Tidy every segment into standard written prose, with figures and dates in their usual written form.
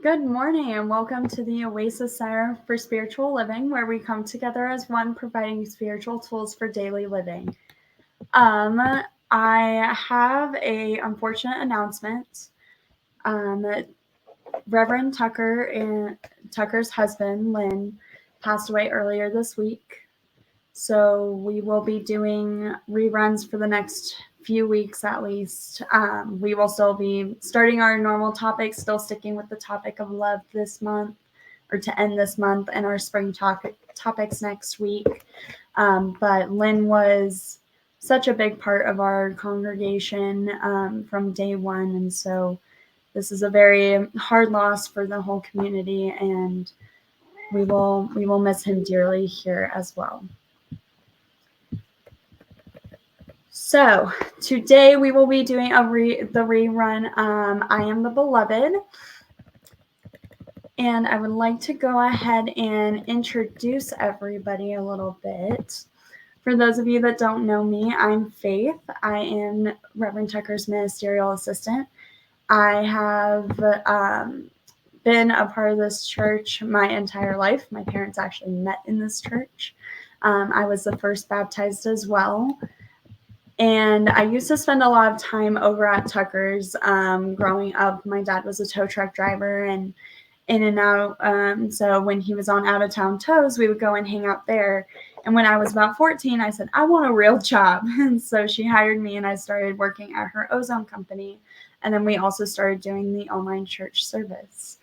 Good morning and welcome to the Oasis Center for Spiritual Living, where we come together as one, providing spiritual tools for daily living. I have a unfortunate announcement. Reverend Tucker and Tucker's husband, Lynn, passed away earlier this week. So we will be doing reruns for the next few weeks at least. We will still be starting our normal topics, still sticking with the topic of love this month, or to end this month, and our spring topics next week. But Lynn was such a big part of our congregation from day one, and so this is a very hard loss for the whole community, and we will miss him dearly here as well. So today we will be doing the rerun. I Am the Beloved. And I would like to go ahead and introduce everybody a little bit. For those of you that don't know me, I'm Faith. I am Reverend Tucker's ministerial assistant. I have been a part of this church my entire life. My parents actually met in this church. I was the first baptized as well. And I used to spend a lot of time over at Tucker's growing up. My dad was a tow truck driver and in and out. So when he was on out-of-town tows, we would go and hang out there. And when I was about 14, I said, I want a real job. And so she hired me and I started working at her ozone company. And then we also started doing the online church service.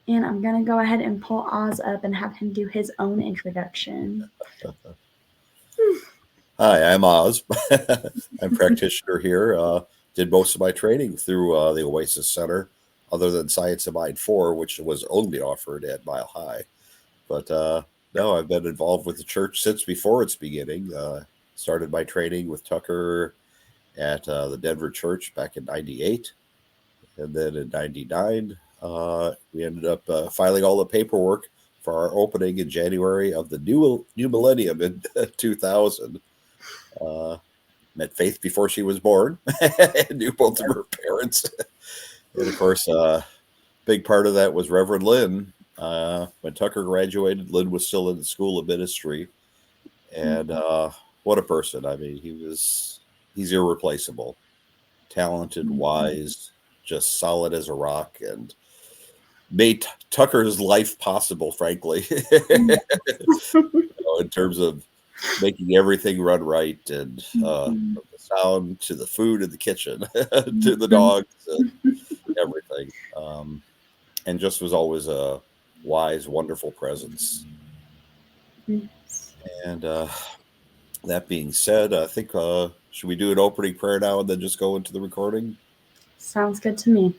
And I'm going to go ahead and pull Oz up and have him do his own introduction. Hi, I'm Oz. I'm a practitioner here. Did most of my training through the Oasis Center, other than Science of Mind 4, which was only offered at Mile High. But no, I've been involved with the church since before its beginning. Started my training with Tucker at the Denver church back in 98. And then in 99, we ended up filing all the paperwork for our opening in January of the new millennium in 2000. Met Faith before she was born. Knew both of her parents. And of course, big part of that was Reverend Lynn. When Tucker graduated, Lynn was still in the School of Ministry. And what a person. I mean, he's irreplaceable. Talented, wise, just solid as a rock, and made Tucker's life possible, frankly. In terms of making everything run right, and from the sound to the food in the kitchen to the dogs and everything, and just was always a wise, wonderful presence. And that being said, I think should we do an opening prayer now and then just go into the recording? Sounds good to me.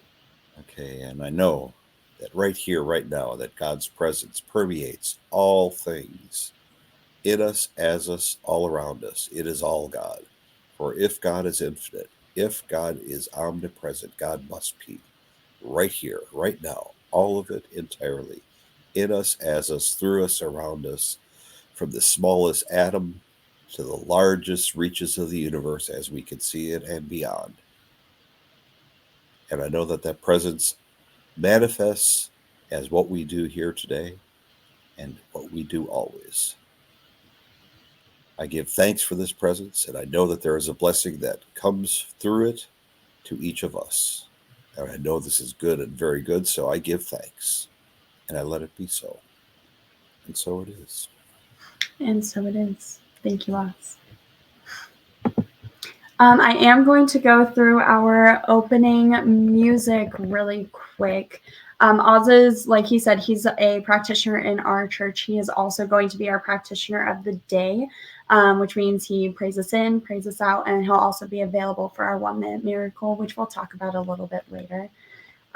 Okay, and I know that right here, right now, that God's presence permeates all things, in us, as us, all around us. It is all God. For if God is infinite, if God is omnipresent, God must be right here, right now, all of it entirely, in us, as us, through us, around us, from the smallest atom to the largest reaches of the universe as we can see it and beyond. And I know that that presence manifests as what we do here today and what we do always. I give thanks for this presence, and I know that there is a blessing that comes through it to each of us. And I know this is good and very good, so I give thanks, and I let it be so. And so it is. And so it is. Thank you, Oz. I am going to go through our opening music really quick. Oz is, like he said, he's a practitioner in our church. He is also going to be our practitioner of the day, which means he prays us in, prays us out, and he'll also be available for our 1-minute miracle, which we'll talk about a little bit later.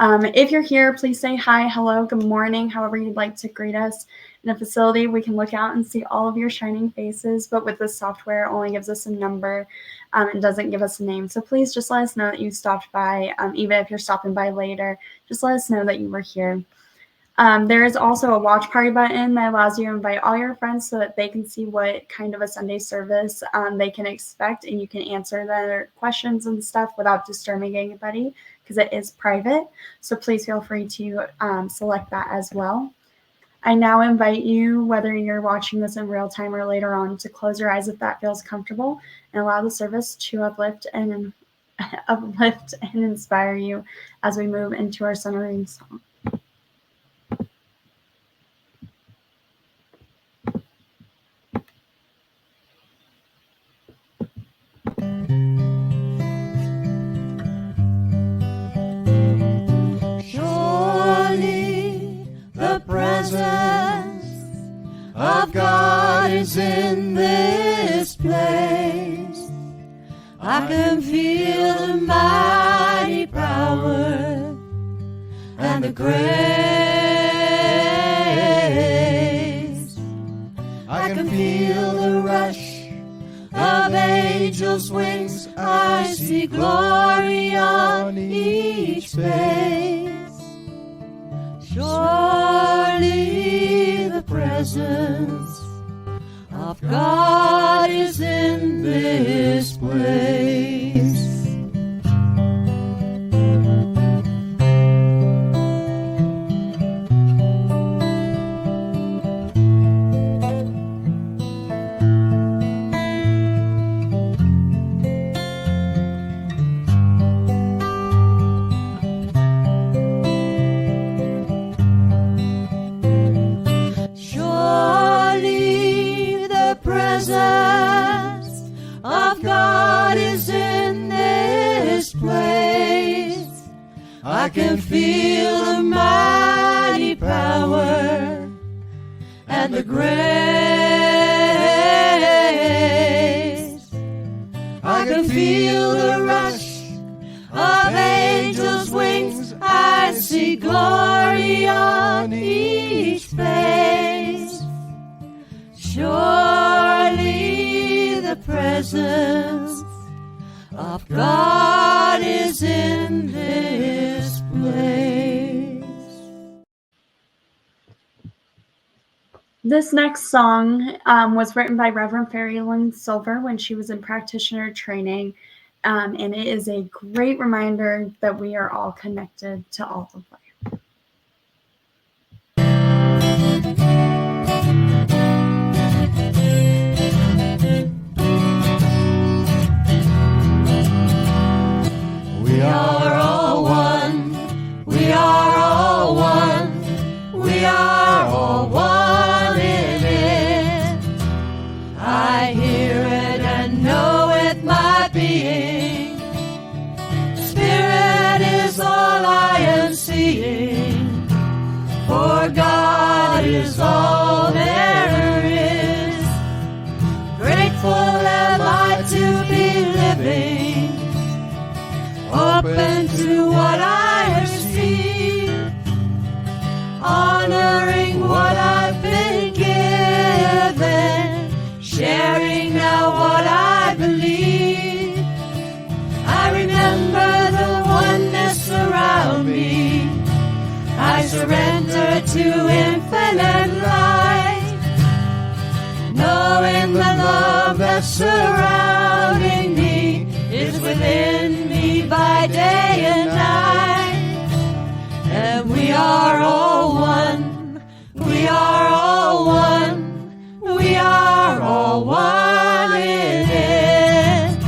If you're here, please say hi, hello, good morning, however you'd like to greet us. In a facility, we can look out and see all of your shining faces, but with this software, it only gives us a number. It doesn't give us a name. So please just let us know that you stopped by. Even if you're stopping by later, just let us know that you were here. There is also a watch party button that allows you to invite all your friends so that they can see what kind of a Sunday service they can expect, and you can answer their questions and stuff without disturbing anybody because it is private. So please feel free to select that as well. I now invite you, whether you're watching this in real time or later on, to close your eyes if that feels comfortable and allow the service to uplift and inspire you as we move into our centering song. Surely the presence of God is in this place. I can feel the mighty power and the grace. I can feel the rush of angels' wings. I see glory on each face. Surely the presence of God is in this place. Surely the presence of God is in this place. I can feel the mighty power and the grace. I can feel the rush of angels' wings. I see glory on each face. Surely the presence of God is in this place. This next song was written by Reverend Fairy Lynn Silver when she was in practitioner training, and it is a great reminder that we are all connected to all of life. We are all one. We are all one. We are all one in it. I hear it and know with my being. Spirit is all I am seeing. For God is all there is. Grateful am I to be living, open to what I receive, honoring what I've been given, sharing now what I believe. I remember the oneness around me. I surrender to infinite light, knowing the love that's surrounding me is within me by day and night. And we are all one. We are all one. We are all one in it.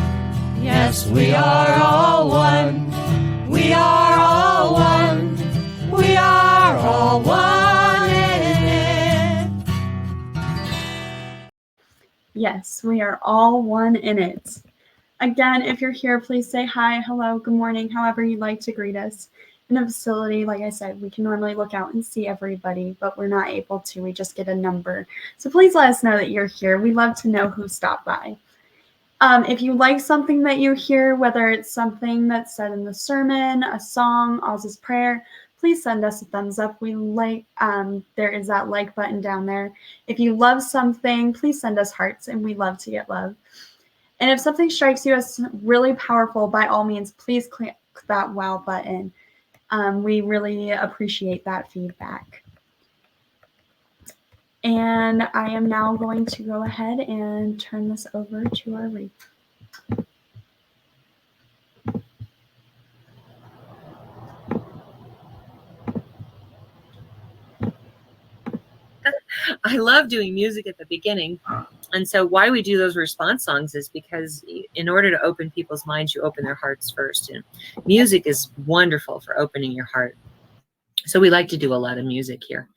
Yes, we are all one. We are all one. We are all one in it. Yes, we are all one in it. Again, if you're here, please say hi, hello, good morning, however you'd like to greet us. In a facility, like I said, we can normally look out and see everybody, but we're not able to. We just get a number. So please let us know that you're here. We love to know who stopped by. If you like something that you hear, whether it's something that's said in the sermon, a song, Oz's prayer, please send us a thumbs up. We like, there is that like button down there. If you love something, please send us hearts, and we love to get love. And if something strikes you as really powerful, by all means, please click that wow button. We really appreciate that feedback. And I am now going to go ahead and turn this over to our read. I love doing music at the beginning. And so why we do those response songs is because in order to open people's minds, you open their hearts first. And music is wonderful for opening your heart. So we like to do a lot of music here.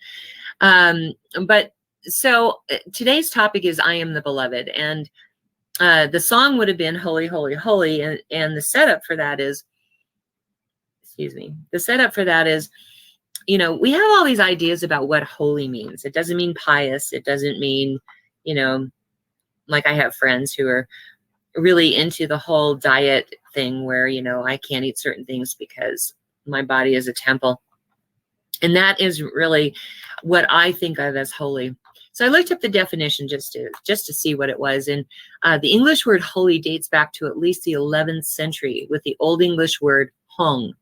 But so today's topic is I Am the Beloved. And the song would have been Holy, Holy, Holy. And the setup for that is, the setup for that is, you know, we have all these ideas about what holy means. It doesn't mean pious. It doesn't mean, you know, like I have friends who are really into the whole diet thing where, you know, I can't eat certain things because my body is a temple. And that is really what I think of as holy. So I looked up the definition just to see what it was. And the English word holy dates back to at least the 11th century with the Old English word hong.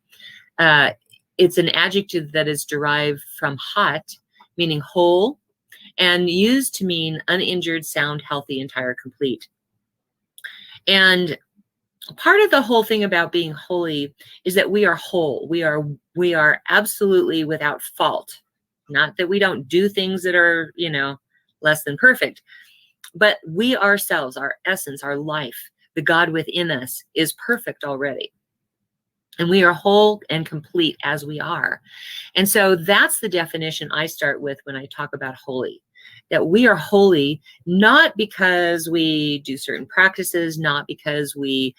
It's an adjective that is derived from hot, meaning whole, and used to mean uninjured, sound, healthy, entire, complete. And part of the whole thing about being holy is that we are whole. We are absolutely without fault. Not that we don't do things that are, you know, less than perfect, but we ourselves, our essence, our life, the God within us is perfect already. And we are whole and complete as we are. And so that's the definition I start with when I talk about holy. That we are holy not because we do certain practices, not because we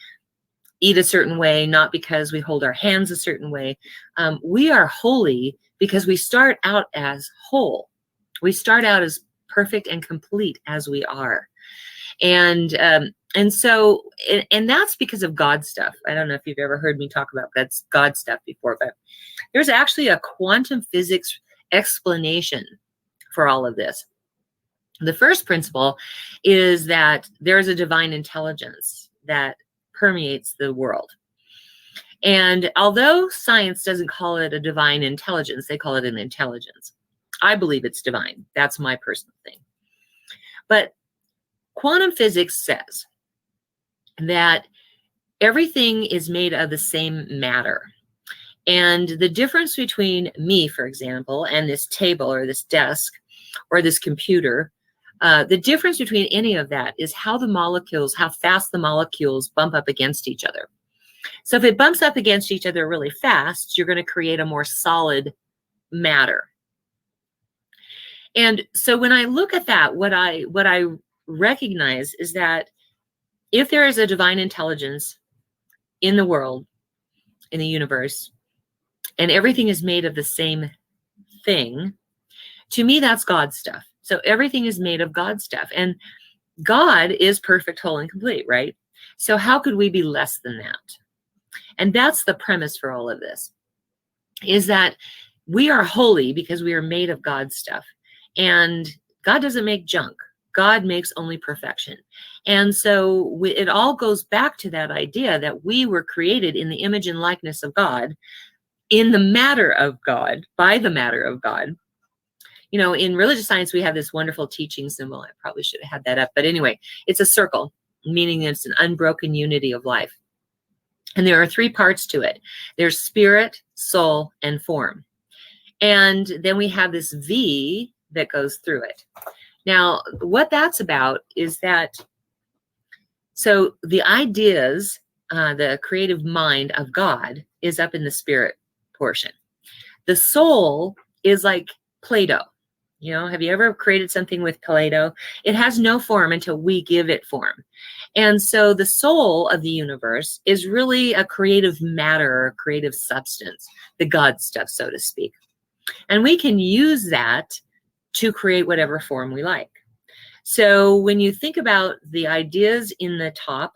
eat a certain way, not because we hold our hands a certain way. We are holy because we start out as whole. We start out as perfect and complete as we are. And so that's because of God stuff. I don't know if you've ever heard me talk about God stuff before, but there's actually a quantum physics explanation for all of this. The first principle is that there's a divine intelligence that permeates the world. And although science doesn't call it a divine intelligence, they call it an intelligence. I believe it's divine. That's my personal thing. But quantum physics says that everything is made of the same matter. And the difference between me, for example, and this table or this desk or this computer, the difference between any of that is how fast the molecules bump up against each other. So if it bumps up against each other really fast, you're going to create a more solid matter. And so when I look at that, what I recognize is that if there is a divine intelligence in the world, in the universe, and everything is made of the same thing, to me, that's God stuff. So everything is made of God stuff. And God is perfect, whole, and complete, right? So how could we be less than that? And that's the premise for all of this, is that we are holy because we are made of God's stuff. And God doesn't make junk. God makes only perfection. And so it all goes back to that idea that we were created in the image and likeness of God, in the matter of God, by the matter of God. You know, in religious science, we have this wonderful teaching symbol. I probably should have had that up. But anyway, it's a circle, meaning it's an unbroken unity of life. And there are three parts to it. There's spirit, soul, and form. And then we have this V that goes through it. Now, what that's about is that, so the ideas, the creative mind of God is up in the spirit portion. The soul is like Play-Doh. You know, have you ever created something with Play-Doh? It has no form until we give it form. And so the soul of the universe is really a creative matter, or creative substance, the God stuff, so to speak. And we can use that to create whatever form we like. So when you think about the ideas in the top,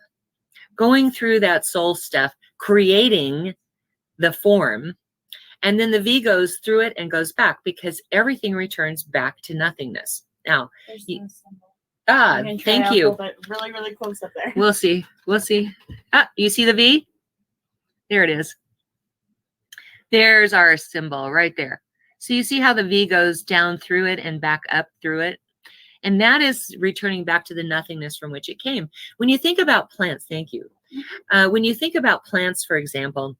going through that soul stuff, creating the form, and then the V goes through it and goes back, because everything returns back to nothingness. Now, thank you. Hold it really, really close up there. We'll see. We'll see. You see the V? There it is. There's our symbol right there. So you see how the V goes down through it and back up through it? And that is returning back to the nothingness from which it came. When you think about plants, thank you. When you think about plants, for example,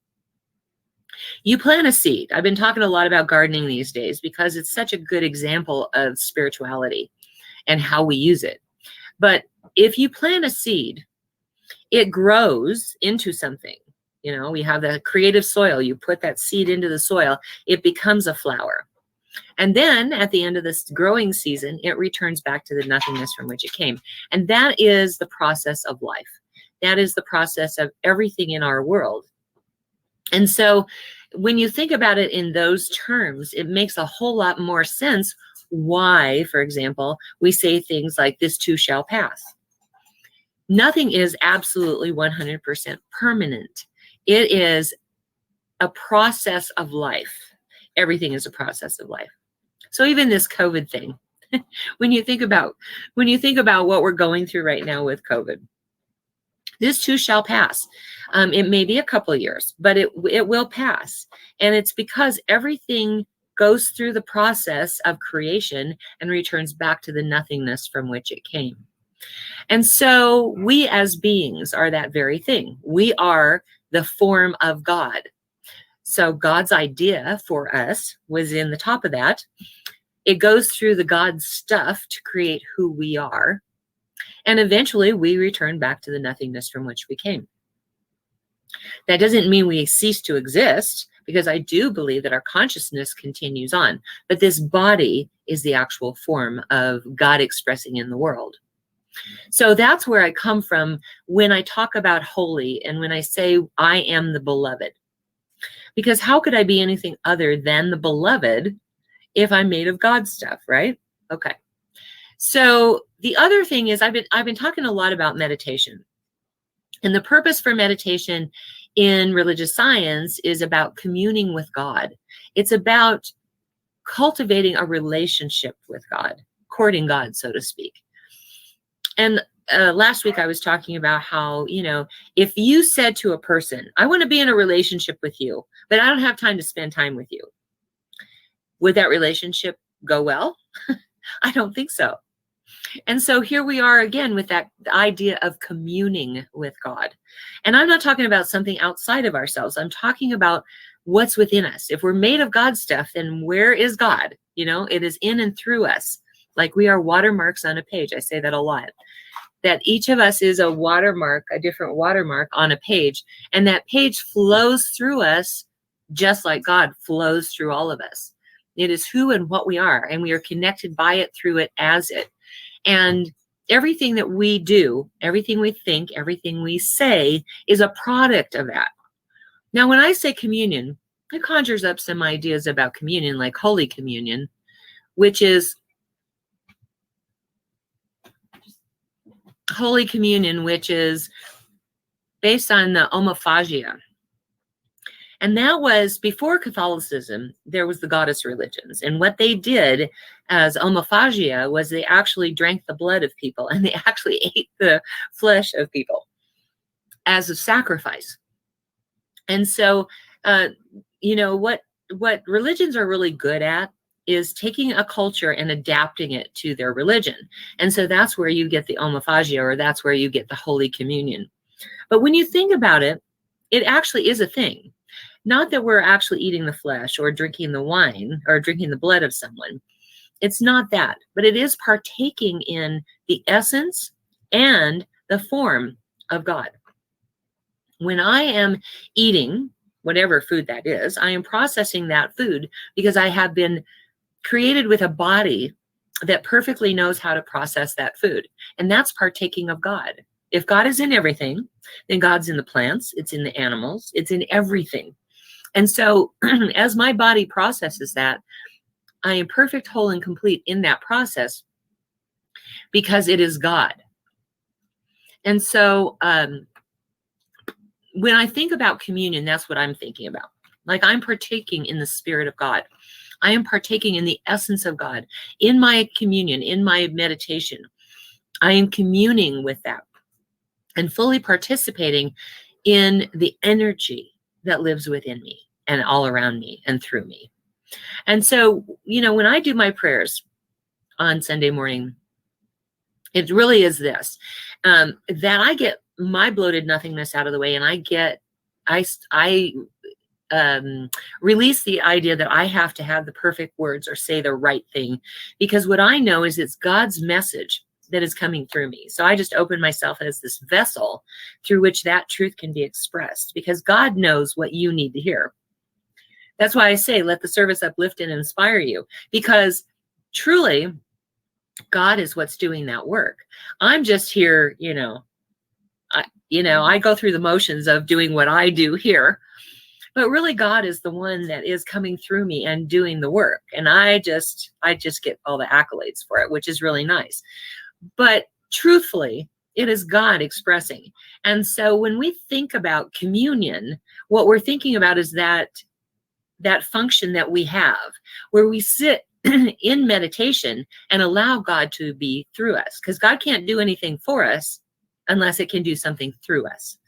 you plant a seed. I've been talking a lot about gardening these days because it's such a good example of spirituality and how we use it. But if you plant a seed, it grows into something. You know, we have the creative soil. You put that seed into the soil, it becomes a flower. And then at the end of this growing season, it returns back to the nothingness from which it came. And that is the process of life. That is the process of everything in our world. And so when you think about it in those terms, it makes a whole lot more sense why, for example, we say things like this too shall pass. Nothing is absolutely 100% permanent. It is a process of life. Everything is a process of life. So even this COVID thing, when you think about what we're going through right now with COVID, this too shall pass. It may be a couple of years, but it will pass. And it's because everything goes through the process of creation and returns back to the nothingness from which it came. And so we as beings are that very thing. We are the form of God. So God's idea for us was in the top of that. It goes through the God stuff to create who we are. And eventually we return back to the nothingness from which we came. That doesn't mean we cease to exist, because I do believe that our consciousness continues on. But this body is the actual form of God expressing in the world. So that's where I come from when I talk about holy and when I say I am the beloved. Because how could I be anything other than the beloved if I'm made of God stuff, right? Okay. So the other thing is I've been talking a lot about meditation. And the purpose for meditation in religious science is about communing with God. It's about cultivating a relationship with God, courting God, so to speak. And last week I was talking about how, you know, if you said to a person, I want to be in a relationship with you, but I don't have time to spend time with you, would that relationship go well? I don't think so. And so here we are again with that idea of communing with God. And I'm not talking about something outside of ourselves. I'm talking about what's within us. If we're made of God stuff, then where is God? You know, it is in and through us. Like we are watermarks on a page. I say that a lot. That each of us is a watermark, a different watermark on a page. And that page flows through us just like God flows through all of us. It is who and what we are. And we are connected by it, through it, as it. And everything that we do, everything we think, everything we say is a product of that. Now, when I say communion, it conjures up some ideas about communion, like Holy Communion, which is based on the homophagia. And that was before Catholicism, there was the goddess religions. And what they did as homophagia was they actually drank the blood of people and they actually ate the flesh of people as a sacrifice. And so, you know, what religions are really good at is taking a culture and adapting it to their religion. And so that's where you get the homophagia, or that's where you get the Holy Communion. But when you think about it, it actually is a thing. Not that we're actually eating the flesh or drinking the wine or drinking the blood of someone. It's not that, but it is partaking in the essence and the form of God. When I am eating whatever food that is, I am processing that food because I have been created with a body that perfectly knows how to process that food. And that's partaking of God. If God is in everything, then God's in the plants, it's in the animals, it's in everything. And so as my body processes that, I am perfect, whole, and complete in that process because it is God. And so when I think about communion, that's what I'm thinking about. Like I'm partaking in the Spirit of God. I am partaking in the essence of God. In my communion, in my meditation, I am communing with that and fully participating in the energy that lives within me and all around me and through me. And so, when I do my prayers on Sunday morning, it really is this, that I get my bloated nothingness out of the way, and I release the idea that I have to have the perfect words or say the right thing, because what I know is it's God's message that is coming through me. So I just open myself as this vessel through which that truth can be expressed, because God knows what you need to hear. That's why I say, let the service uplift and inspire you, because truly God is what's doing that work. I'm just here, I go through the motions of doing what I do here, but really God is the one that is coming through me and doing the work. And I just get all the accolades for it, which is really nice. But truthfully, it is God expressing. And so when we think about communion, what we're thinking about is that function that we have, where we sit in meditation and allow God to be through us, because God can't do anything for us unless it can do something through us.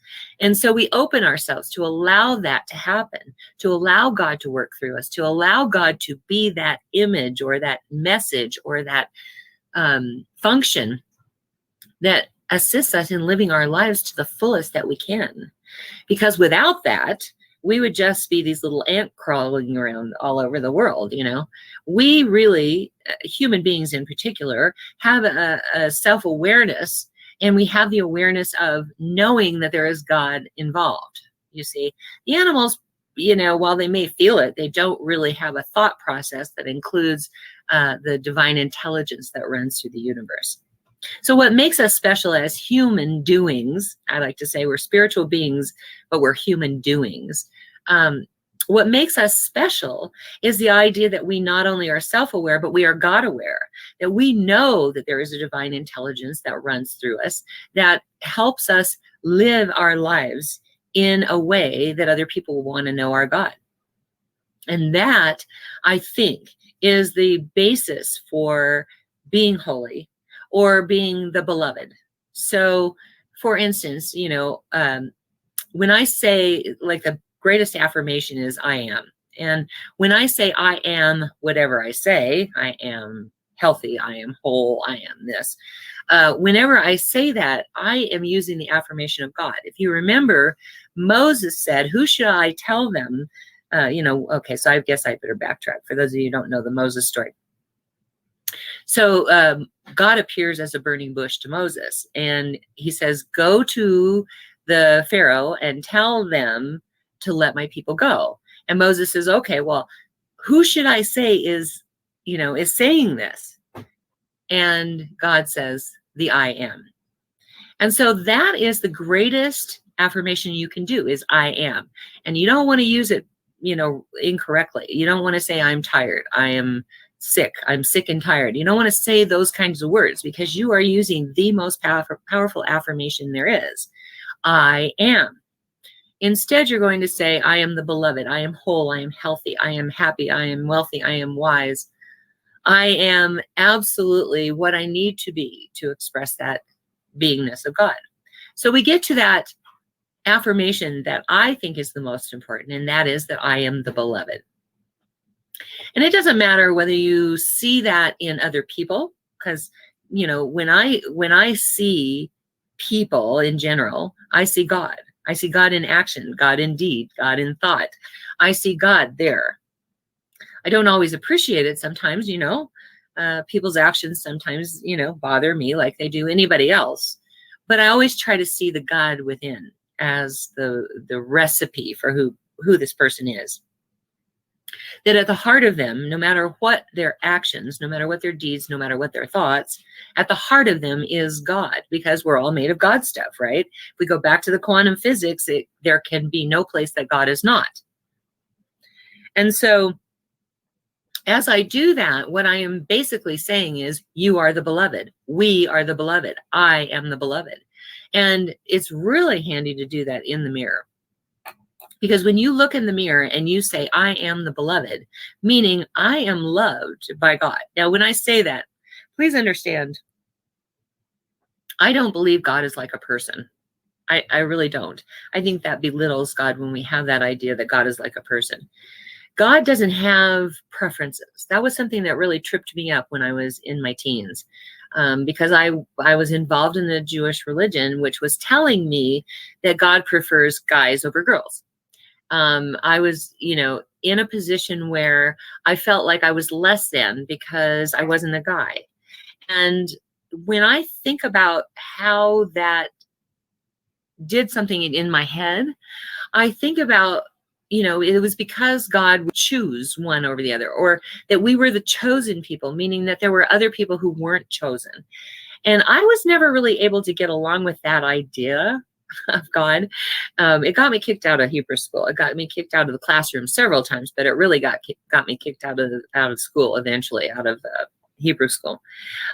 And so we open ourselves to allow that to happen, to allow God to work through us, to allow God to be that image or that message or that function that assists us in living our lives to the fullest that we can. Because without that, we would just be these little ants crawling around all over the world. We really, human beings in particular, have a self-awareness, and we have the awareness of knowing that there is God involved. You see, the animals, while they may feel it, they don't really have a thought process that includes the divine intelligence that runs through the universe. So what makes us special as human doings, I like to say we're spiritual beings, but we're human doings. What makes us special is the idea that we not only are self-aware, but we are God-aware, that we know that there is a divine intelligence that runs through us that helps us live our lives in a way that other people will want to know our God. And that, I think, is the basis for being holy or being the beloved. So, for instance, when I say, like, the greatest affirmation is I am. And when I say I am whatever I say, I am healthy, I am whole, I am this. Whenever I say that, I am using the affirmation of God. If you remember, Moses said, who should I tell them? Okay, so I guess I better backtrack for those of you who don't know the Moses story. So God appears as a burning bush to Moses, and he says, go to the Pharaoh and tell them to let my people go. And Moses says, okay, well, who should I say is saying this? And God says, the I am. And so that is the greatest affirmation you can do, is I am. And you don't want to use it, incorrectly. You don't want to say I'm tired, I am sick, I'm sick and tired. You don't want to say those kinds of words, because you are using the most powerful affirmation there is. I am. Instead, you're going to say, I am the beloved, I am whole, I am healthy, I am happy, I am wealthy, I am wise. I am absolutely what I need to be to express that beingness of God. So we get to that affirmation that I think is the most important, and that is that I am the beloved. And it doesn't matter whether you see that in other people, because, when I see people in general, I see God. I see God in action, God in deed, God in thought. I see God there. I don't always appreciate it sometimes, people's actions sometimes, bother me like they do anybody else. But I always try to see the God within as the recipe for who this person is. That at the heart of them, no matter what their actions, no matter what their deeds, no matter what their thoughts, at the heart of them is God, because we're all made of God stuff, right? If we go back to the quantum physics, there can be no place that God is not. And so as I do that, what I am basically saying is, you are the beloved. We are the beloved. I am the beloved. And it's really handy to do that in the mirror. Because when you look in the mirror and you say, I am the beloved, meaning I am loved by God. Now, when I say that, please understand, I don't believe God is like a person. I really don't. I think that belittles God when we have that idea that God is like a person. God doesn't have preferences. That was something that really tripped me up when I was in my teens, because I was involved in the Jewish religion, which was telling me that God prefers guys over girls. I was, in a position where I felt like I was less than because I wasn't a guy. And when I think about how that did something in my head, I think about, it was because God would choose one over the other, or that we were the chosen people, meaning that there were other people who weren't chosen. And I was never really able to get along with that idea of God. It got me kicked out of Hebrew school. It got me kicked out of the classroom several times, but it really got me kicked out of school eventually, out of Hebrew school.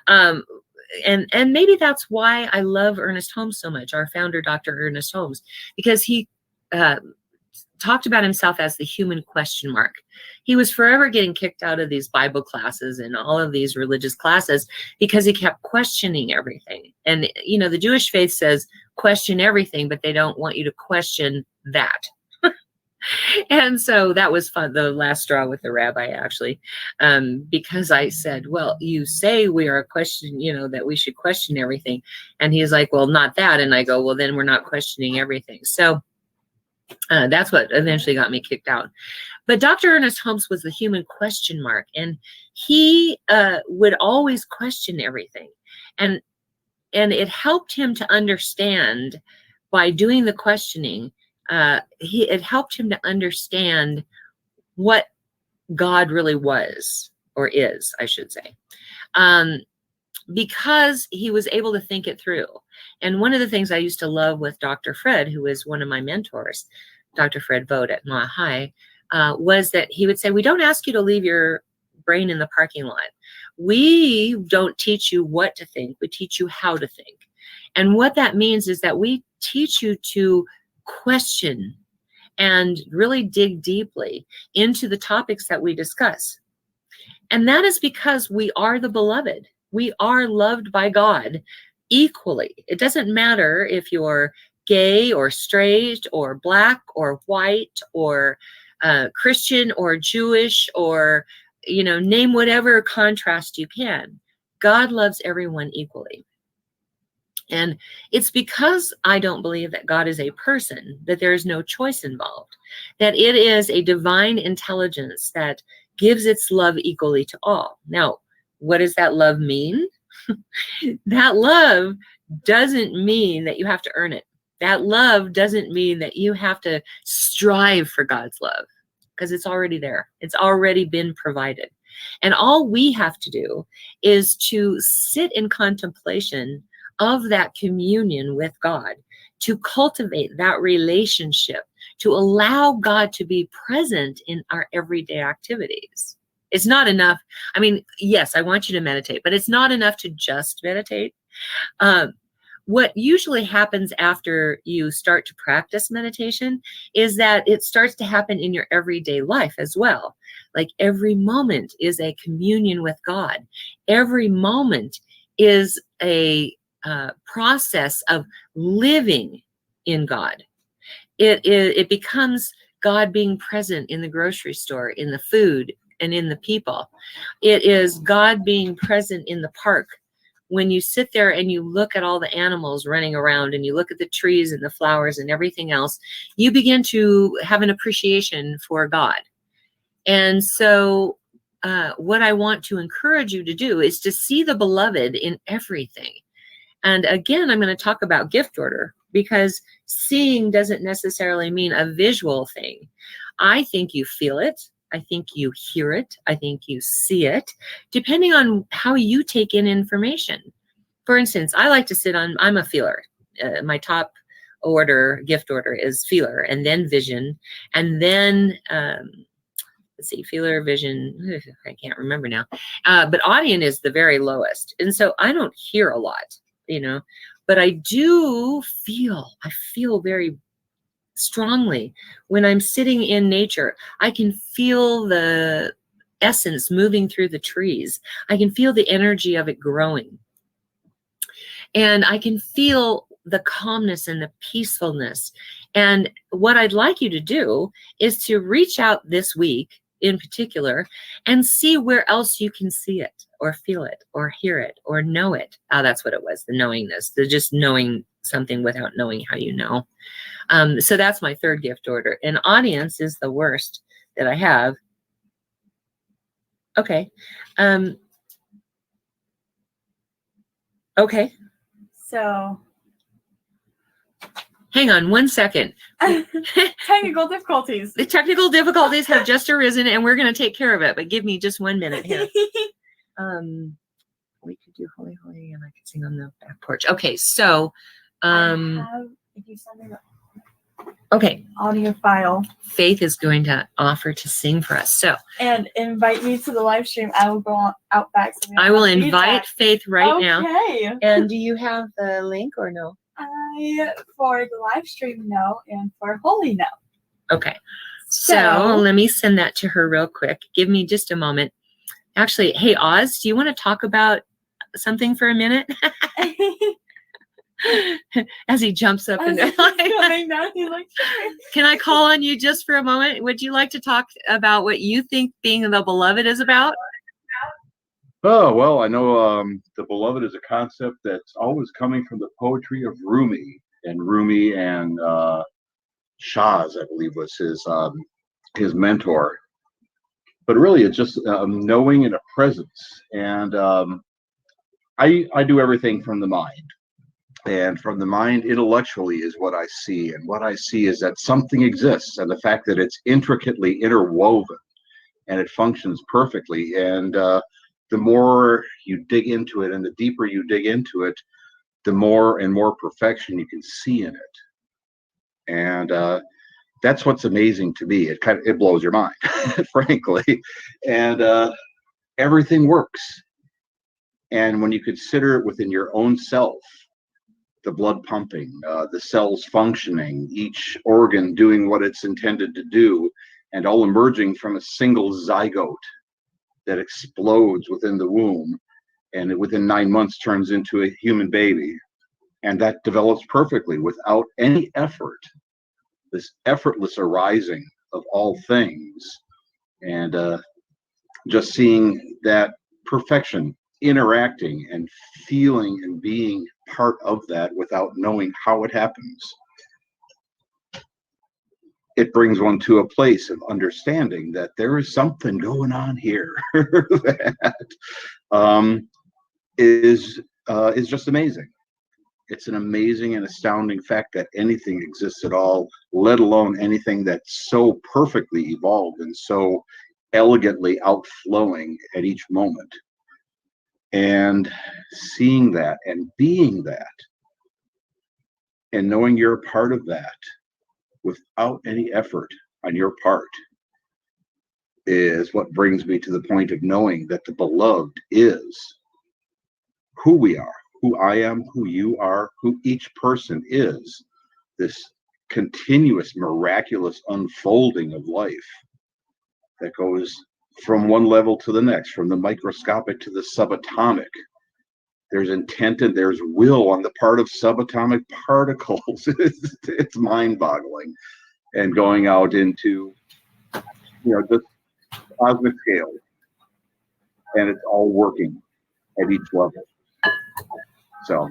And maybe that's why I love Ernest Holmes so much, our founder, Dr. Ernest Holmes, because he talked about himself as the human question mark. He was forever getting kicked out of these Bible classes and all of these religious classes because he kept questioning everything. And, the Jewish faith says question everything, but they don't want you to question that. And so that was fun, the last straw with the rabbi, actually, because I said, well, you say we are a question, that we should question everything. And he's like, well, not that. And I go, well, then we're not questioning everything. So that's what eventually got me kicked out. But Dr. Ernest Holmes was the human question mark, and he would always question everything. And it helped him to understand, by doing the questioning, it helped him to understand what God really was, or is, I should say, because he was able to think it through. And one of the things I used to love with Dr. Fred, who is one of my mentors, Dr. Fred Vogt at Mile High, was that he would say, we don't ask you to leave your brain in the parking lot. We don't teach you what to think. We teach you how to think. And what that means is that we teach you to question and really dig deeply into the topics that we discuss. And that is because we are the beloved. We are loved by God equally. It doesn't matter if you're gay or straight or black or white or Christian or Jewish, or, name whatever contrast you can. God loves everyone equally. And it's because I don't believe that God is a person, that there is no choice involved, that it is a divine intelligence that gives its love equally to all. Now, what does that love mean? That love doesn't mean that you have to earn it. That love doesn't mean that you have to strive for God's love, because it's already there. It's already been provided. And all we have to do is to sit in contemplation of that communion with God, to cultivate that relationship, to allow God to be present in our everyday activities. It's not enough. I mean, yes, I want you to meditate, but it's not enough to just meditate. What usually happens after you start to practice meditation is that it starts to happen in your everyday life as well. Like every moment is a communion with God. Every moment is a process of living in God. It becomes God being present in the grocery store, in the food, and in the people. It is God being present in the park. When you sit there and you look at all the animals running around, and you look at the trees and the flowers and everything else, you begin to have an appreciation for God. And so what I want to encourage you to do is to see the beloved in everything. And again, I'm going to talk about gift order, because seeing doesn't necessarily mean a visual thing. I think you feel it. I think you hear it. I think you see it, depending on how you take in information. For instance, I like to I'm a feeler. My top gift order is feeler, and then vision, and then, let's see, feeler, vision, I can't remember now. But audience is the very lowest. And so I don't hear a lot, but I do feel. I feel very strongly when I'm sitting in nature. I can feel the essence moving through the trees. I can feel the energy of it growing. And I can feel the calmness and the peacefulness. And what I'd like you to do is to reach out this week in particular, and see where else you can see it or feel it or hear it or know it. Oh, that's what it was, the knowingness, the just knowing something without knowing how you know. So that's my third gift order. And audience is the worst that I have. Okay. Okay. So hang on 1 second. technical difficulties. The technical difficulties have just arisen, and we're going to take care of it. But give me just 1 minute here. We could do Holy Holy, and I could sing on the back porch. Okay, so I have, if you send me the okay, audio file, Faith is going to offer to sing for us. So and invite me to the live stream. I will go out back. So I will invite Faith right now. Okay. And do you have the link or no? For the live stream, no, and for Holy, no. Okay. So let me send that to her real quick. Give me just a moment. Actually, hey, Oz, do you want to talk about something for a minute? As he jumps up and can I call on you just for a moment? Would you like to talk about what you think being the beloved is about? Oh, well, I know the beloved is a concept that's always coming from the poetry of Rumi and Shaz, I believe, was his mentor. But really, it's just knowing and a presence. And I do everything from the mind. And from the mind, intellectually, is what I see. And what I see is that something exists, and the fact that it's intricately interwoven and it functions perfectly. And the more you dig into it and the deeper you dig into it, the more and more perfection you can see in it. And that's what's amazing to me. It blows your mind, frankly. And everything works. And when you consider it within your own self, the blood pumping, the cells functioning, each organ doing what it's intended to do, and all emerging from a single zygote that explodes within the womb, and within 9 months turns into a human baby. And that develops perfectly without any effort, this effortless arising of all things. And just seeing that perfection interacting and feeling and being part of that without knowing how it happens, it brings one to a place of understanding that there is something going on here that is just amazing. It's an amazing and astounding fact that anything exists at all, let alone anything that's so perfectly evolved and so elegantly outflowing at each moment. And seeing that and being that and knowing you're a part of that without any effort on your part is what brings me to the point of knowing that the beloved is who we are, who I am, who you are, who each person is, this continuous miraculous unfolding of life that goes from one level to the next, from the microscopic to the subatomic. There's intent and there's will on the part of subatomic particles. It's mind-boggling. And going out into, just cosmic scale. And it's all working at each level. So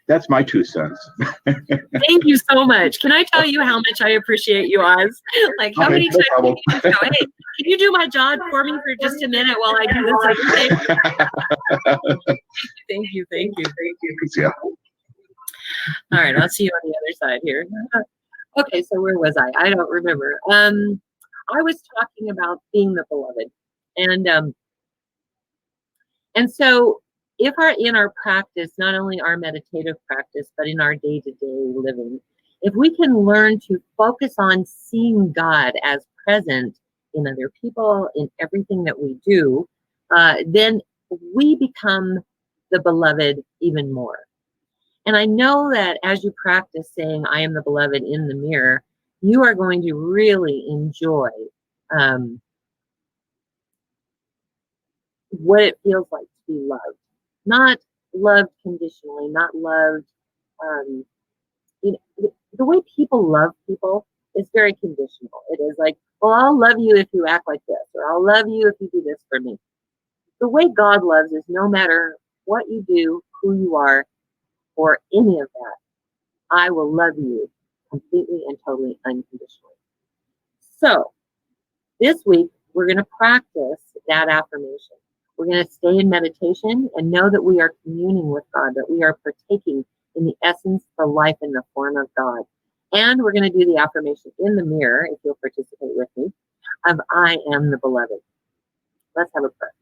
that's my 2 cents. Thank you so much. Can I tell you how much I appreciate you, Oz? Like, how many times do you just go, hey, can you do my job for me for just a minute while I do this other thing? Thank you. Yeah. All right, I'll see you on the other side here. Okay, so where was I? I don't remember. I was talking about being the beloved. And so if in our practice, not only our meditative practice, but in our day-to-day living, if we can learn to focus on seeing God as present in other people, in everything that we do, then we become the beloved even more. And I know that as you practice saying, I am the beloved in the mirror, you are going to really enjoy what it feels like to be loved. Not loved conditionally, not loved, the way people love people It's very conditional. It is like, well, I'll love you if you act like this, or I'll love you if you do this for me. The way God loves is no matter what you do, who you are, or any of that, I will love you completely and totally unconditionally. So this week, we're going to practice that affirmation. We're going to stay in meditation and know that we are communing with God, that we are partaking in the essence, the life, and the form of God. And we're going to do the affirmation in the mirror, if you'll participate with me, of I am the beloved. Let's have a prayer.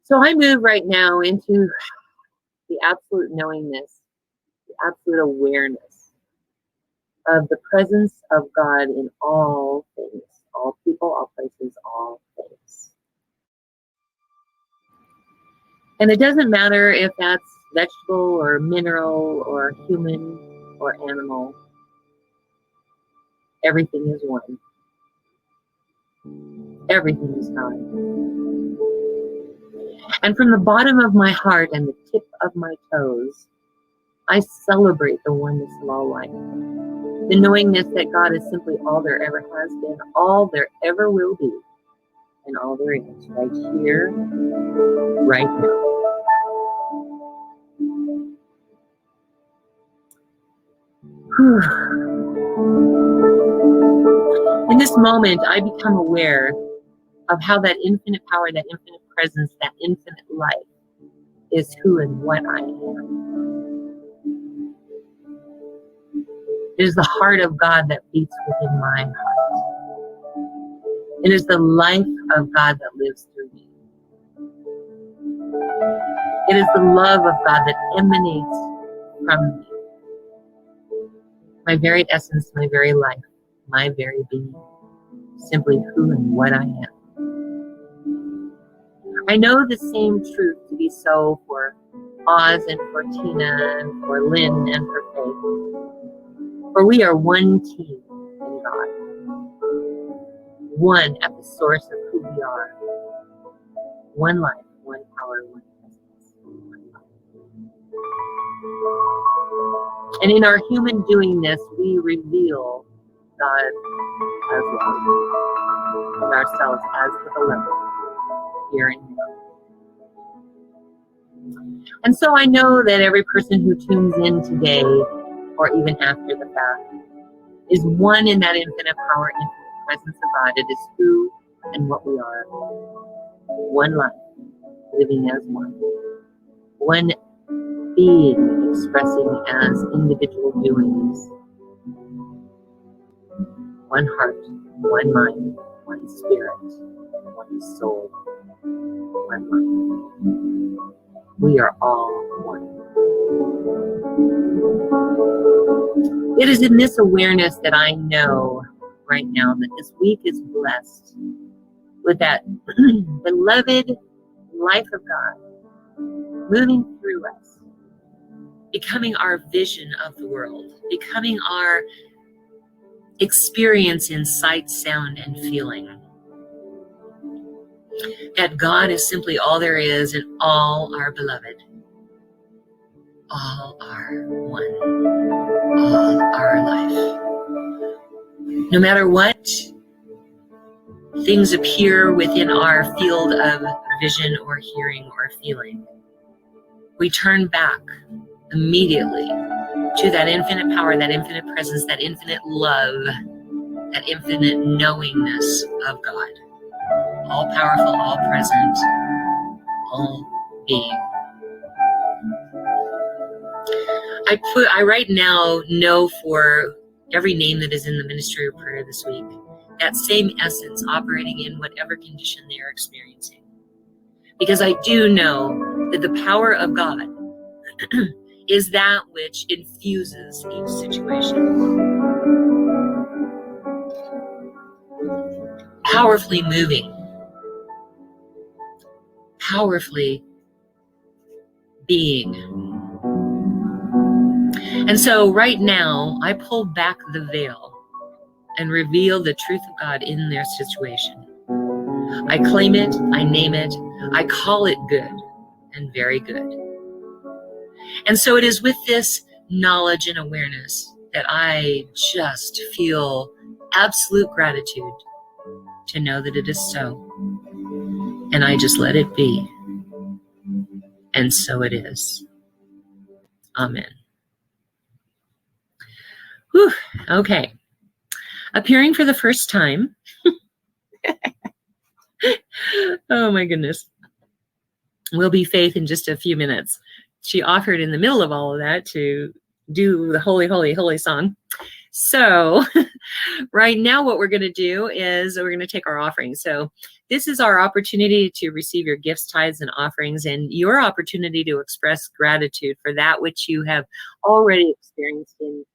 So I move right now into the absolute knowingness, the absolute awareness of the presence of God in all things, all people, all places, all things. And it doesn't matter if that's vegetable or mineral or human or animal. Everything is one. Everything is God. And from the bottom of my heart and the tip of my toes, I celebrate the oneness of all life. The knowingness that God is simply all there ever has been, all there ever will be, and all there is right here, right now. In this moment, I become aware of how that infinite power, that infinite presence, that infinite life is who and what I am. It is the heart of God that beats within my heart. It is the life of God that lives through me. It is the love of God that emanates from me. My very essence, my very life, my very being, simply who and what I am. I know the same truth to be so for Oz and for Tina and for Lynn and for Faith. For we are one team in God. One at the source of who we are. One life, one power, one presence. One life. And in our human doingness, we reveal God as love and ourselves as the beloved here and now. And so I know that every person who tunes in today, or even after the fact, is one in that infinite power, infinite presence of God. It is who and what we are. One life, living as one. One being, expressing as individual doings. One heart, one mind, one spirit, one soul, one life. We are all one. It is in this awareness that I know right now that this week is blessed with that beloved life of God moving through us, becoming our vision of the world, becoming our experience in sight, sound, and feeling. That God is simply all there is and all our beloved. All are one. All our life. No matter what things appear within our field of vision or hearing or feeling, we turn back immediately to that infinite power, that infinite presence, that infinite love, that infinite knowingness of God. All powerful, all present, all being. I right now know for every name that is in the ministry of prayer this week, that same essence operating in whatever condition they are experiencing. Because I do know that the power of God is that which infuses each situation. Powerfully moving. Powerfully being. And so right now, I pull back the veil and reveal the truth of God in their situation. I claim it, I name it, I call it good and very good. And so it is with this knowledge and awareness that I just feel absolute gratitude to know that it is so. And I just let it be. And so it is. Amen. Whew. Okay. Appearing for the first time. Oh my goodness. Will be Faith in just a few minutes. She offered in the middle of all of that to do the Holy, Holy, Holy song. So right now what we're going to do is we're going to take our offerings. So this is our opportunity to receive your gifts, tithes, and offerings, and your opportunity to express gratitude for that which you have already experienced in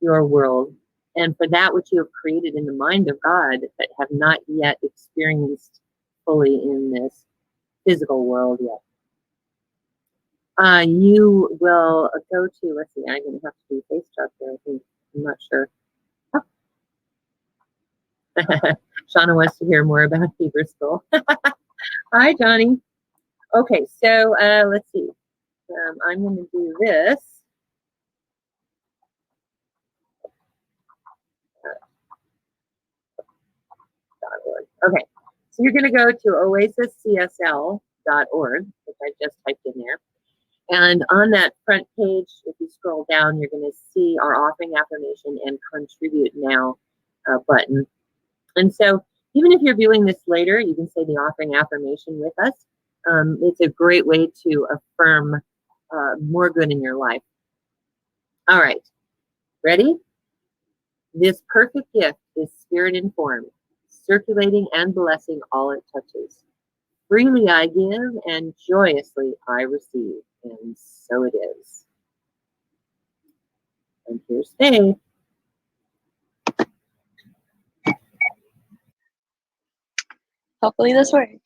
your world, and for that which you have created in the mind of God but have not yet experienced fully in this physical world yet. You will go to, let's see, I'm going to have to do face chart there, I think. I'm not sure. Oh. Shauna wants to hear more about Hebrew School. Hi, Johnny. Okay, so let's see. I'm going to do this. Okay, so you're going to go to oasiscsl.org, which I just typed in there. And on that front page, if you scroll down, you're going to see our offering affirmation and contribute now button. And so even if you're viewing this later, you can say the offering affirmation with us. It's a great way to affirm more good in your life. All right, ready? This perfect gift is spirit informed, circulating and blessing all it touches. Freely I give and joyously I receive, and so it is. And here's Faith. Hopefully this works.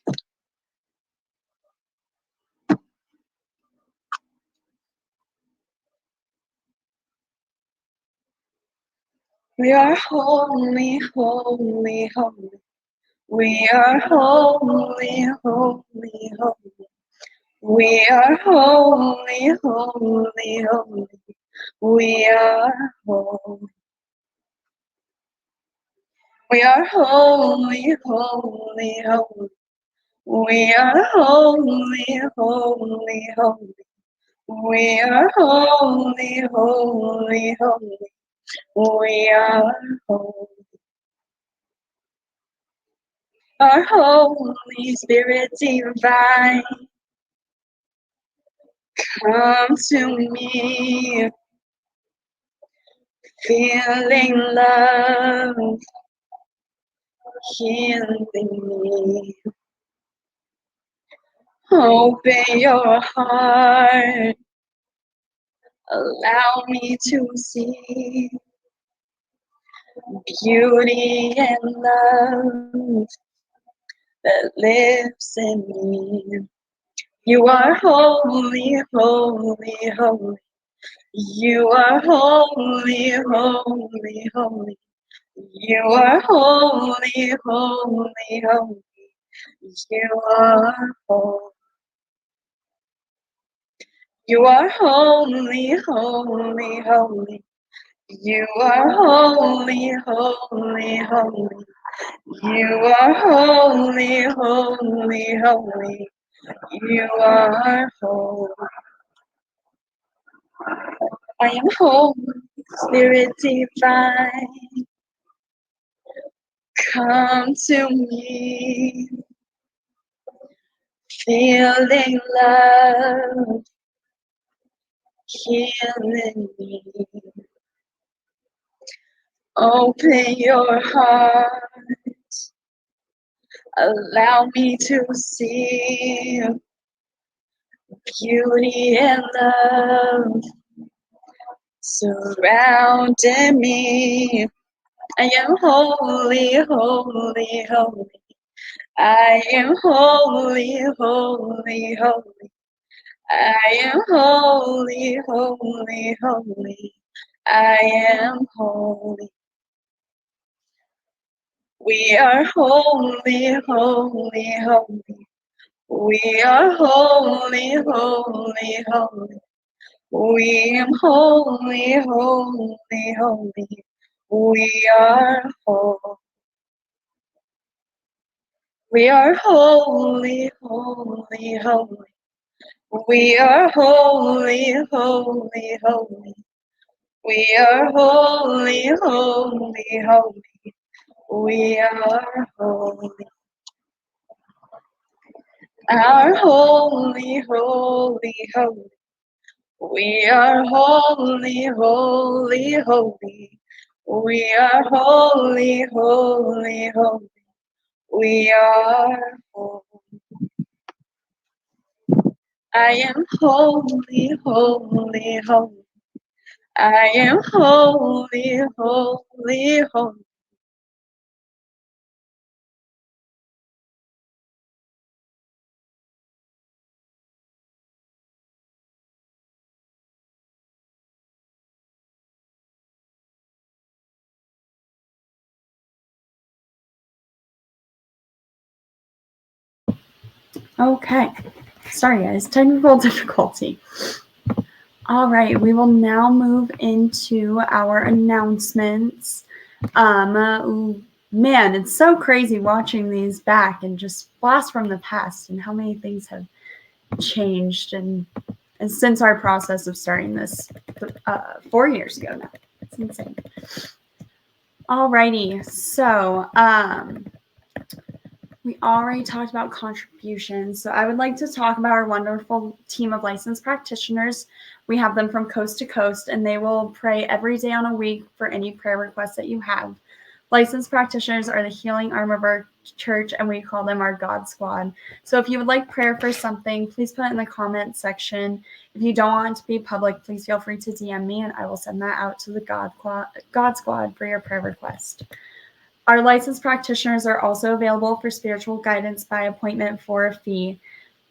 We are holy, holy, holy. We are holy, holy, holy. We are holy, holy, holy. We are holy. We are holy, holy, holy. We are holy, holy, holy. We are holy, holy, holy. We are holy. Our Holy Spirit divine, come to me, feeling love, healing me. Open your heart, allow me to see beauty and love that lives in me. You are holy, holy, holy. You are holy, holy, holy. You are holy, holy, holy. You are holy. You are holy, holy, holy. You are holy, holy, holy. You are holy, holy, holy. You are holy. I am holy, Spirit divine. Come to me, feeling love, healing me. Open your heart, allow me to see beauty and love surrounding me. I am holy, holy, holy. I am holy, holy, holy. I am holy, holy, holy. I am holy. We are holy, holy, holy. We are holy, holy, holy. We are holy, holy, holy. We are holy. We are holy, holy, holy. We are holy, holy, holy. We are holy, holy, holy. We are holy. Our holy, holy, holy. We are holy, holy, holy. We are holy, holy, holy. We are holy. I am holy, holy, holy. I am holy, holy, holy. Okay. Sorry, guys. Technical difficulty. All right. We will now move into our announcements. Man, it's so crazy watching these back and just blast from the past and how many things have changed and since our process of starting this 4 years ago now. It's insane. Alrighty, so we already talked about contributions. So I would like to talk about our wonderful team of licensed practitioners. We have them from coast to coast, and they will pray every day on a week for any prayer requests that you have. Licensed practitioners are the healing arm of our church, and we call them our God Squad. So if you would like prayer for something, please put it in the comments section. If you don't want it to be public, please feel free to DM me, and I will send that out to the God Squad for your prayer request. Our licensed practitioners are also available for spiritual guidance by appointment for a fee.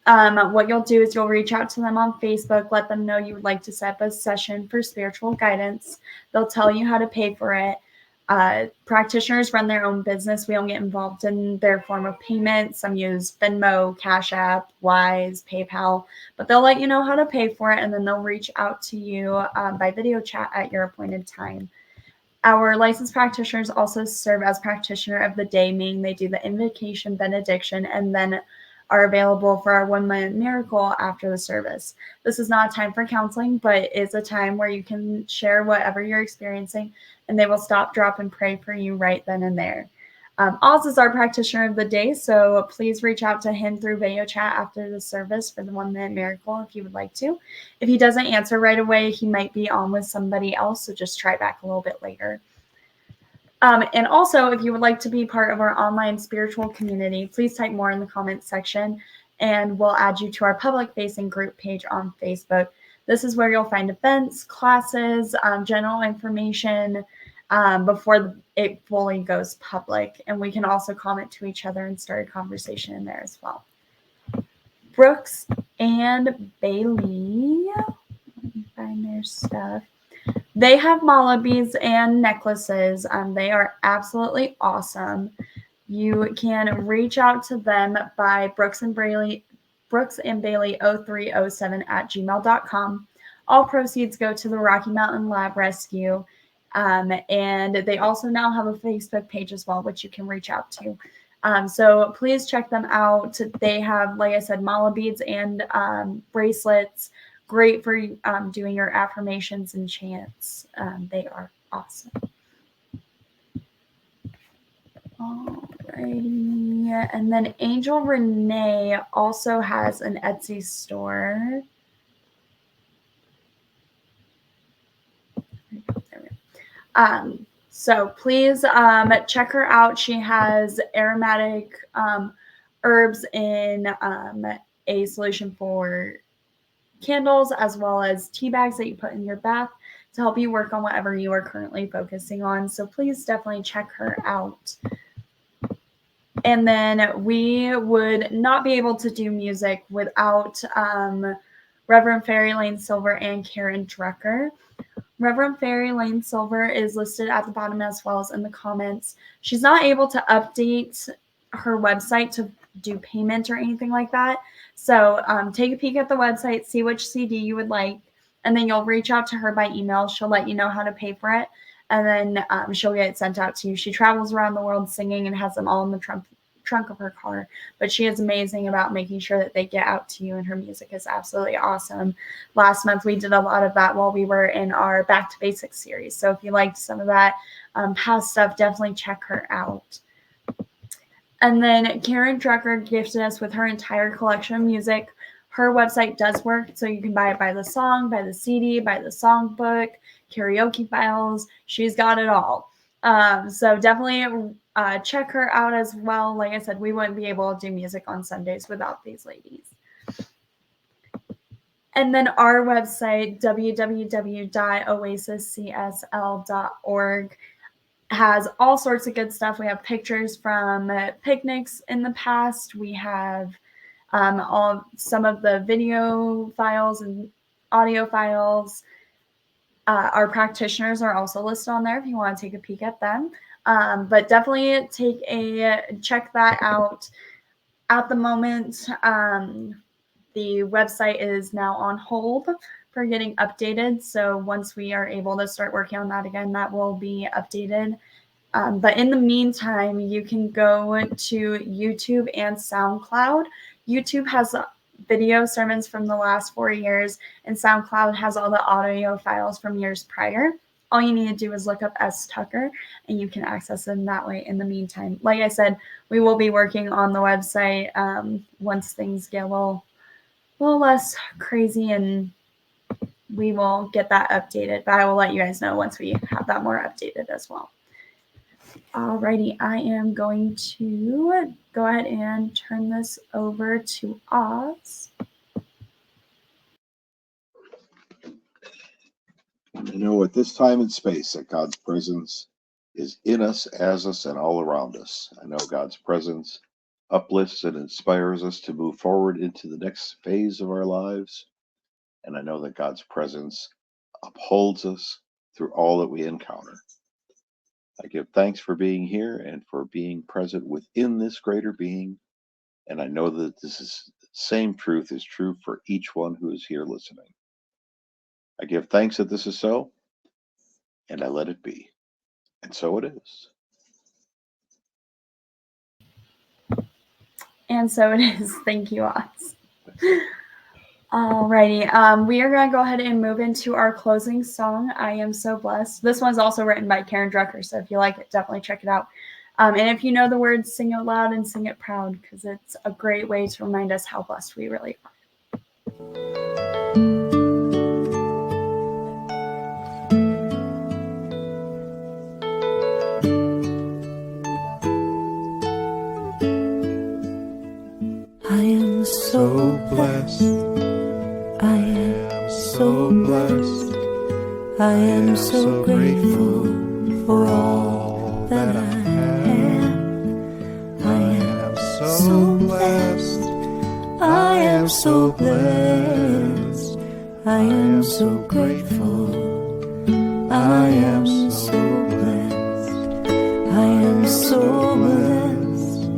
What you'll do is you'll reach out to them on Facebook, let them know you would like to set up a session for spiritual guidance. They'll tell you how to pay for it. Practitioners run their own business. We don't get involved in their form of payment. Some use Venmo, Cash App, Wise, PayPal, but they'll let you know how to pay for it, and then they'll reach out to you by video chat at your appointed time. Our licensed practitioners also serve as practitioner of the day, meaning they do the invocation, benediction, and then are available for our 1 minute miracle after the service. This is not a time for counseling, but it's a time where you can share whatever you're experiencing, and they will stop, drop, and pray for you right then and there. Oz is our practitioner of the day, so please reach out to him through video chat after the service for the 1 minute miracle if you would like to. If he doesn't answer right away, he might be on with somebody else, so just try back a little bit later. And also, if you would like to be part of our online spiritual community, please type more in the comments section, and we'll add you to our public-facing group page on Facebook. This is where you'll find events, classes, general information before it fully goes public. And we can also comment to each other and start a conversation in there as well. Brooks and Bailey, let me find their stuff. They have mala beads and necklaces. They are absolutely awesome. You can reach out to them by Brooks and Bailey 0307 at gmail.com. All proceeds go to the Rocky Mountain Lab Rescue. And they also now have a Facebook page as well, which you can reach out to. So please check them out. They have, like I said, mala beads and bracelets. Great for doing your affirmations and chants. They are awesome. Alrighty. And then Angel Renee also has an Etsy store. So please check her out. She has aromatic herbs in a solution for candles, as well as tea bags that you put in your bath to help you work on whatever you are currently focusing on. So please definitely check her out. And then we would not be able to do music without Reverend Fairy Lane Silver and Karen Drucker. Reverend Fairy Lane Silver is listed at the bottom as well as in the comments. She's not able to update her website to do payment or anything like that. So take a peek at the website, see which CD you would like, and then you'll reach out to her by email. She'll let you know how to pay for it, and then she'll get it sent out to you. She travels around the world singing and has them all in the trunk of her car, but she is amazing about making sure that they get out to you, and her music is absolutely awesome. Last month we did a lot of that while we were in our Back to Basics series, so if you liked some of that past stuff, definitely check her out. And then Karen Drucker gifted us with her entire collection of music. Her website does work, so you can buy it by the song, by the CD, by the songbook, karaoke files. She's got it all. So definitely check her out as well. Like I said, we wouldn't be able to do music on Sundays without these ladies. And then our website, www.oasiscsl.org, has all sorts of good stuff. We have pictures from picnics in the past. We have some of the video files and audio files. Our practitioners are also listed on there if you want to take a peek at them. But definitely check that out. At the moment, the website is now on hold for getting updated. So once we are able to start working on that again, that will be updated. But in the meantime, you can go to YouTube and SoundCloud. YouTube has video sermons from the last 4 years, and SoundCloud has all the audio files from years prior. All you need to do is look up S. Tucker, and you can access them that way in the meantime. Like I said, we will be working on the website once things get a little less crazy, and we will get that updated. But I will let you guys know once we have that more updated as well. Alrighty, I am going to go ahead and turn this over to Oz. You know, at this time and space, that God's presence is in us, as us, and all around us. I know God's presence uplifts and inspires us to move forward into the next phase of our lives. And I know that God's presence upholds us through all that we encounter. I give thanks for being here and for being present within this greater being. And I know that same truth is true for each one who is here listening. I give thanks that this is so, and I let it be. And so it is. And so it is. Thank you, Oz. Alrighty, we are going to go ahead and move into our closing song, I Am So Blessed. This one's also written by Karen Drucker, so if you like it, definitely check it out. And if you know the words, sing it loud and sing it proud, because it's a great way to remind us how blessed we really are. I am so blessed. I am so blessed. I am so grateful for all that I have. I am so blessed. I am so blessed. I am so grateful. I am so blessed. I am so blessed.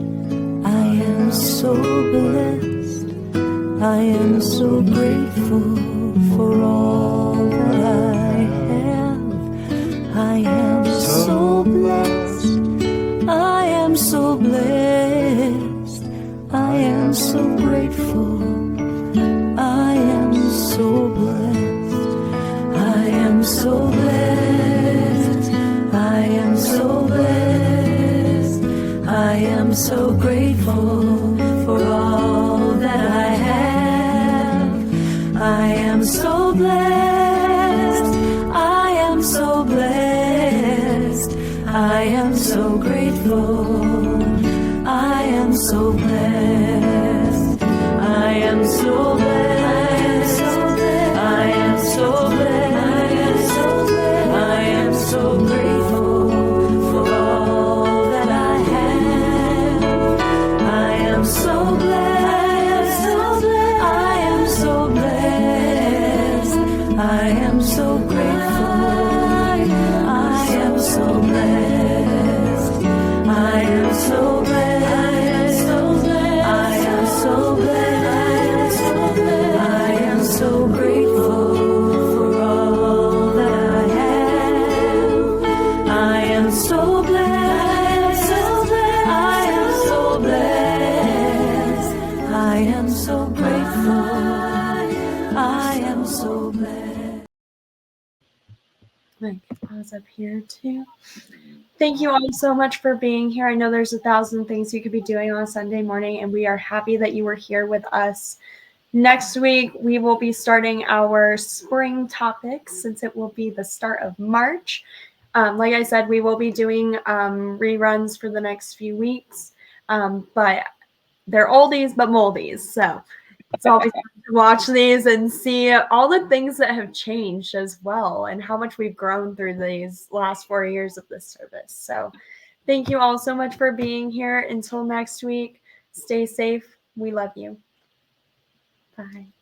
I am so blessed. I am so grateful for all that I have. I am so blessed. I am so blessed. I am so grateful. I am so blessed. I am so blessed. I am so blessed. I am so grateful for all that I have. I am so blessed. I am so blessed. I am so grateful. I am so blessed. I am so blessed. I am so blessed. I am so grateful for all that I have. I am so blessed. I am so blessed. I am so grateful. I am so blessed. I am so blessed. I am so blessed. I am so blessed. pause up here too. Thank you all so much for being here. I know there's 1,000 things you could be doing on a Sunday morning, and we are happy that you were here with us. Next week, we will be starting our spring topics since it will be the start of March. Like I said, we will be doing reruns for the next few weeks, but they're oldies but moldies. So it's always fun to watch these and see all the things that have changed as well and how much we've grown through these last 4 years of this service. So thank you all so much for being here. Until next week, stay safe. We love you. Bye.